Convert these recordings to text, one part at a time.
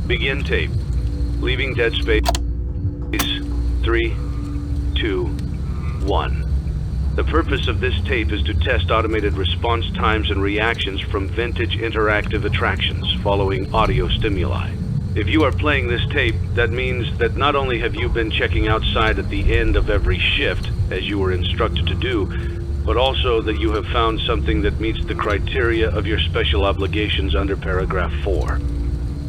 Begin tape. Leaving dead space. 3, 2, 1. The purpose of this tape is to test automated response times and reactions from vintage interactive attractions following audio stimuli. If you are playing this tape, that means that not only have you been checking outside at the end of every shift, as you were instructed to do, but also that you have found something that meets the criteria of your special obligations under paragraph 4.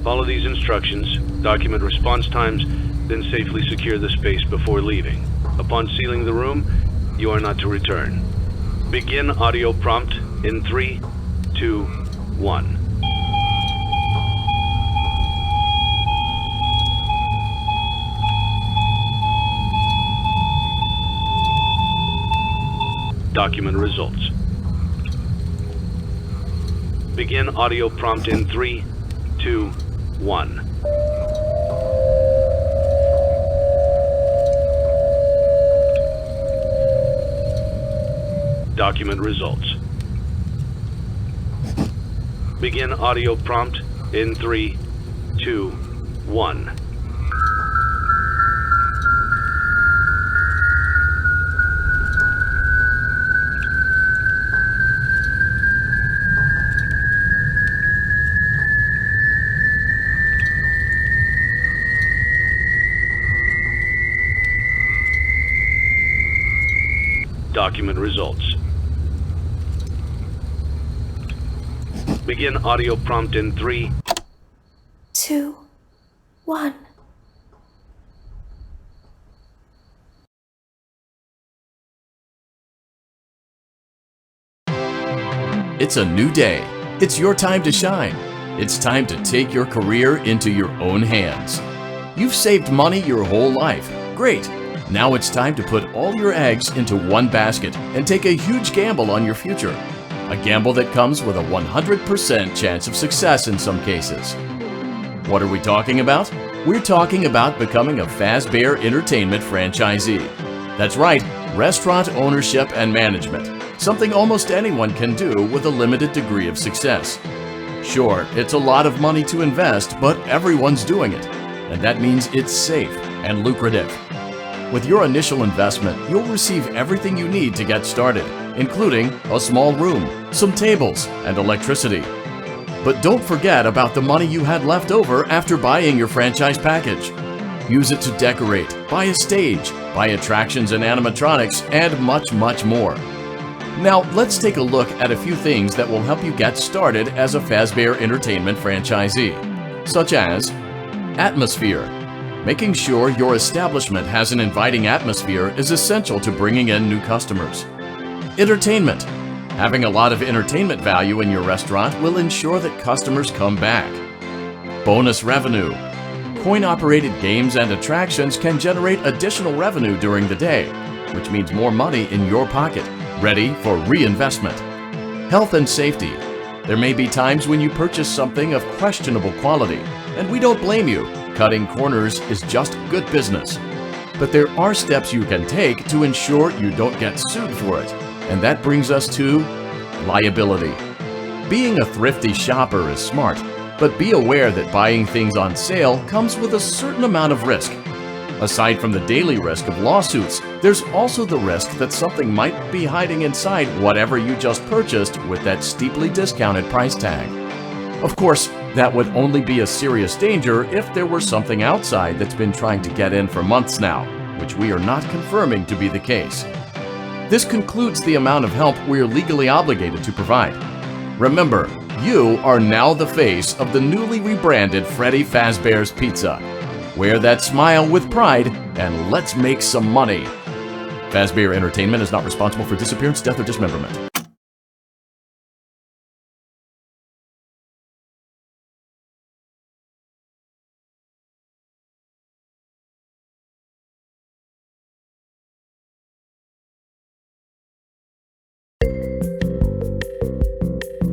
Follow these instructions, document response times, then safely secure the space before leaving. Upon sealing the room, you are not to return. Begin audio prompt in 3, 2, 1. Document results. Begin audio prompt in 3, 2, 1. Document results. Begin audio prompt in 3, 2, 1. Document results. Begin audio prompt in 3, 2, 1. It's a new day. It's your time to shine. It's time to take your career into your own hands. You've saved money your whole life. Great. Now it's time to put all your eggs into one basket and take a huge gamble on your future. A gamble that comes with a 100% chance of success in some cases. What are we talking about? We're talking about becoming a Fazbear Entertainment franchisee. That's right, restaurant ownership and management. Something almost anyone can do with a limited degree of success. Sure, it's a lot of money to invest, but everyone's doing it. And that means it's safe and lucrative. With your initial investment, you'll receive everything you need to get started, including a small room, some tables, and electricity. But don't forget about the money you had left over after buying your franchise package. Use it to decorate, buy a stage, buy attractions and animatronics, and much, much more. Now, let's take a look at a few things that will help you get started as a Fazbear Entertainment franchisee, such as atmosphere. Making sure your establishment has an inviting atmosphere is essential to bringing in new customers. Entertainment. Having a lot of entertainment value in your restaurant will ensure that customers come back. Bonus revenue. Coin-operated games and attractions can generate additional revenue during the day, which means more money in your pocket, ready for reinvestment. Health and safety. There may be times when you purchase something of questionable quality, and we don't blame you. Cutting corners is just good business. But there are steps you can take to ensure you don't get sued for it. And that brings us to liability. Being a thrifty shopper is smart, but be aware that buying things on sale comes with a certain amount of risk. Aside from the daily risk of lawsuits, there's also the risk that something might be hiding inside whatever you just purchased with that steeply discounted price tag. Of course, that would only be a serious danger if there were something outside that's been trying to get in for months now, which we are not confirming to be the case. This concludes the amount of help we are legally obligated to provide. Remember, you are now the face of the newly rebranded Freddy Fazbear's Pizza. Wear that smile with pride and let's make some money. Fazbear Entertainment is not responsible for disappearance, death, or dismemberment.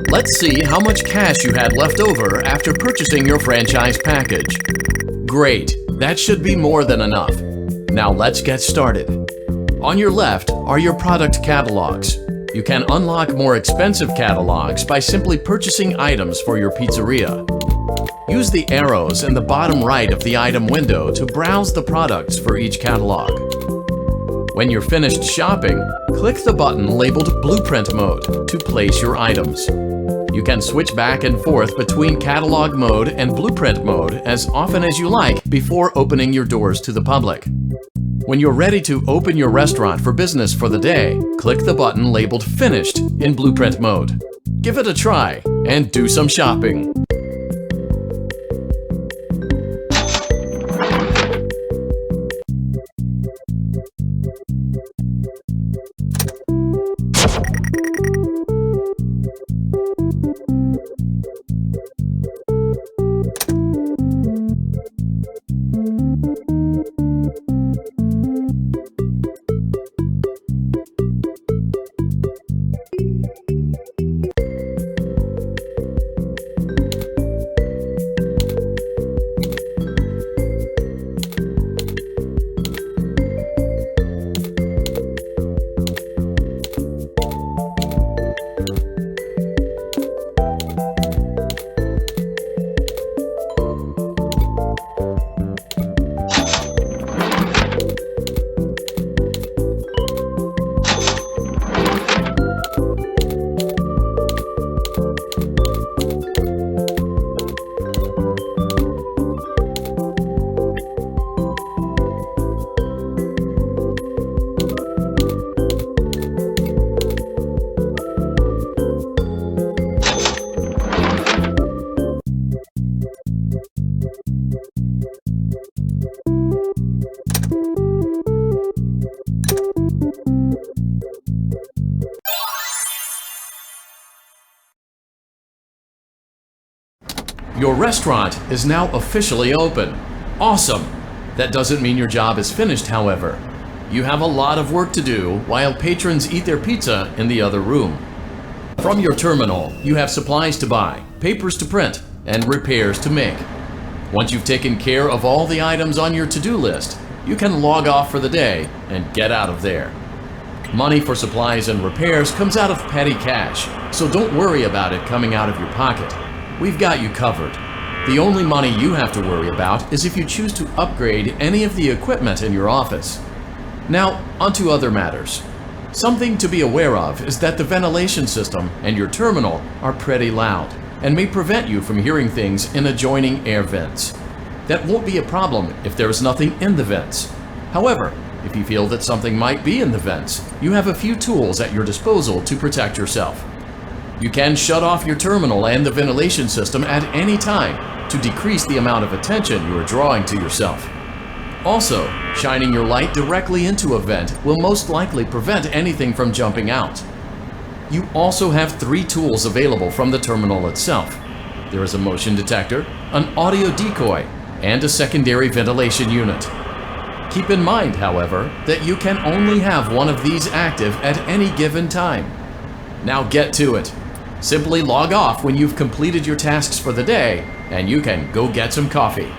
Let's see how much cash you had left over after purchasing your franchise package. Great, that should be more than enough. Now let's get started. On your left are your product catalogs. You can unlock more expensive catalogs by simply purchasing items for your pizzeria. Use the arrows in the bottom right of the item window to browse the products for each catalog. When you're finished shopping, click the button labeled Blueprint Mode to place your items. You can switch back and forth between Catalog Mode and Blueprint Mode as often as you like before opening your doors to the public. When you're ready to open your restaurant for business for the day, click the button labeled Finished in Blueprint Mode. Give it a try and do some shopping. Your restaurant is now officially open. Awesome! That doesn't mean your job is finished, however. You have a lot of work to do while patrons eat their pizza in the other room. From your terminal, you have supplies to buy, papers to print, and repairs to make. Once you've taken care of all the items on your to-do list, you can log off for the day and get out of there. Money for supplies and repairs comes out of petty cash, so don't worry about it coming out of your pocket. We've got you covered. The only money you have to worry about is if you choose to upgrade any of the equipment in your office. Now, onto other matters. Something to be aware of is that the ventilation system and your terminal are pretty loud and may prevent you from hearing things in adjoining air vents. That won't be a problem if there is nothing in the vents. However, if you feel that something might be in the vents, you have a few tools at your disposal to protect yourself. You can shut off your terminal and the ventilation system at any time to decrease the amount of attention you are drawing to yourself. Also, shining your light directly into a vent will most likely prevent anything from jumping out. You also have 3 tools available from the terminal itself. There is a motion detector, an audio decoy, and a secondary ventilation unit. Keep in mind, however, that you can only have one of these active at any given time. Now get to it. Simply log off when you've completed your tasks for the day, and you can go get some coffee.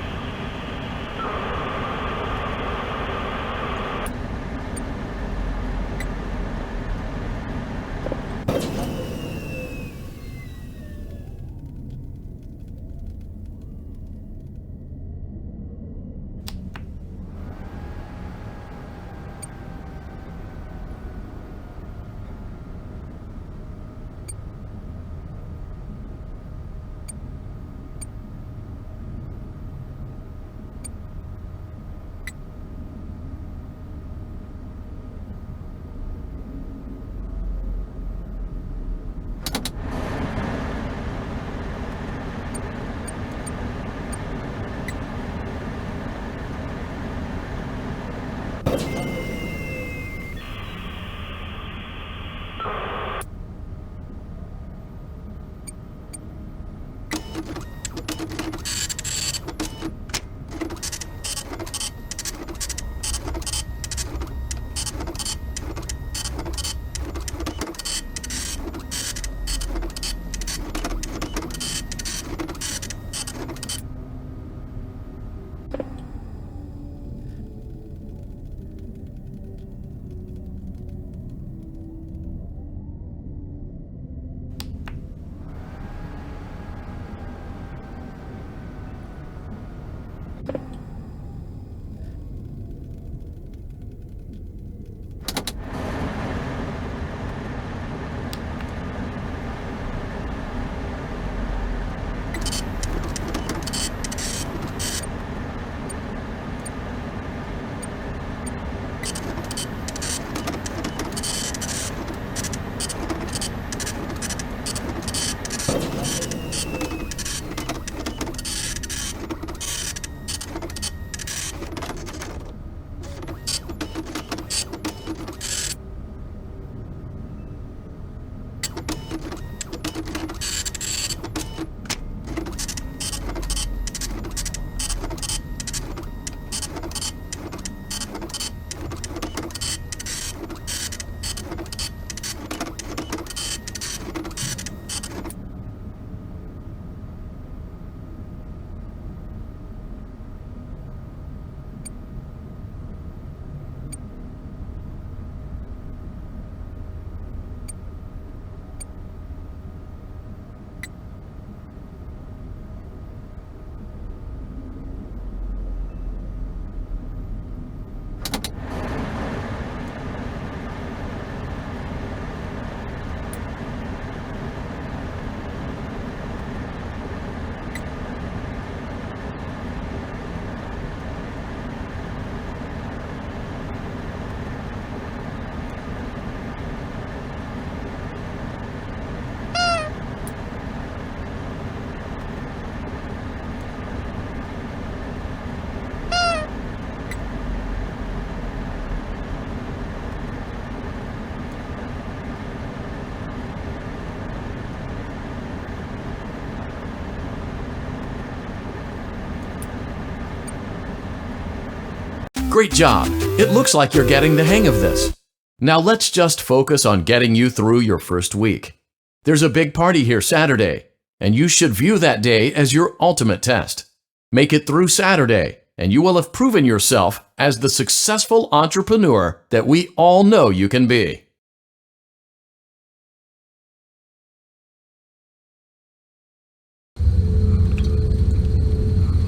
Great job! It looks like you're getting the hang of this. Now let's just focus on getting you through your first week. There's a big party here Saturday, and you should view that day as your ultimate test. Make it through Saturday, and you will have proven yourself as the successful entrepreneur that we all know you can be.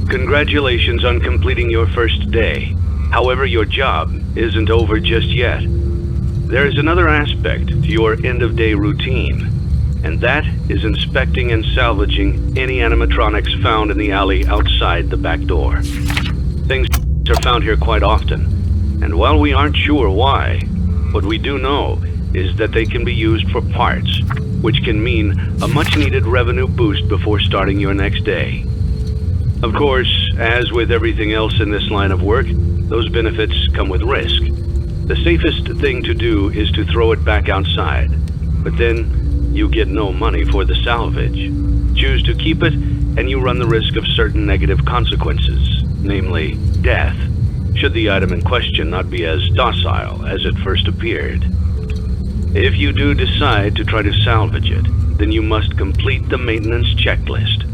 Congratulations on completing your first day. However, your job isn't over just yet. There is another aspect to your end-of-day routine, and that is inspecting and salvaging any animatronics found in the alley outside the back door. Things are found here quite often, and while we aren't sure why, what we do know is that they can be used for parts, which can mean a much-needed revenue boost before starting your next day. Of course, as with everything else in this line of work, those benefits come with risk. The safest thing to do is to throw it back outside, but then you get no money for the salvage. Choose to keep it, and you run the risk of certain negative consequences, namely death, should the item in question not be as docile as it first appeared. If you do decide to try to salvage it, then you must complete the maintenance checklist.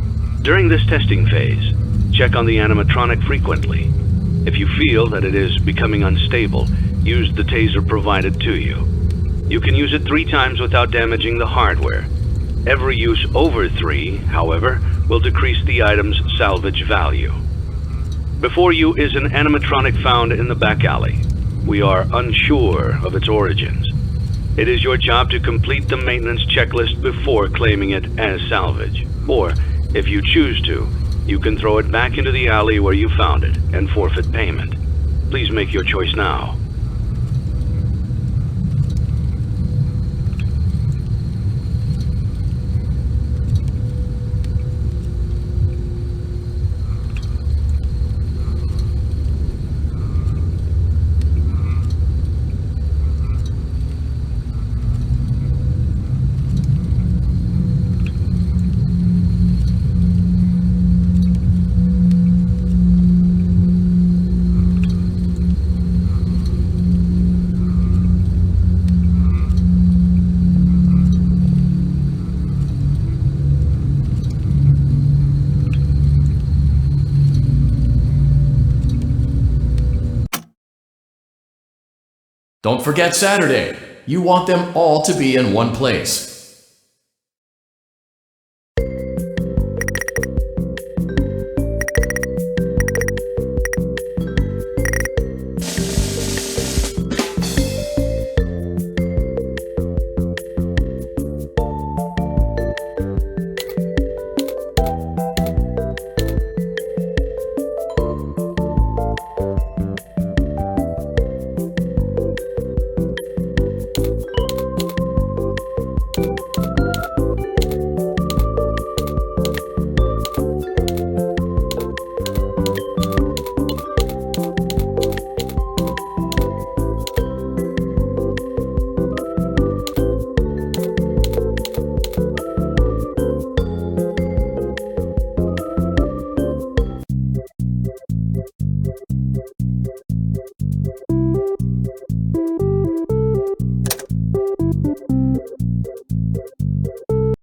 During this testing phase, check on the animatronic frequently. If you feel that it is becoming unstable, use the taser provided to you. You can use it 3 times without damaging the hardware. Every use over 3, however, will decrease the item's salvage value. Before you is an animatronic found in the back alley. We are unsure of its origins. It is your job to complete the maintenance checklist before claiming it as salvage. Or, if you choose to, you can throw it back into the alley where you found it and forfeit payment. Please make your choice now. Don't forget Saturday. You want them all to be in one place.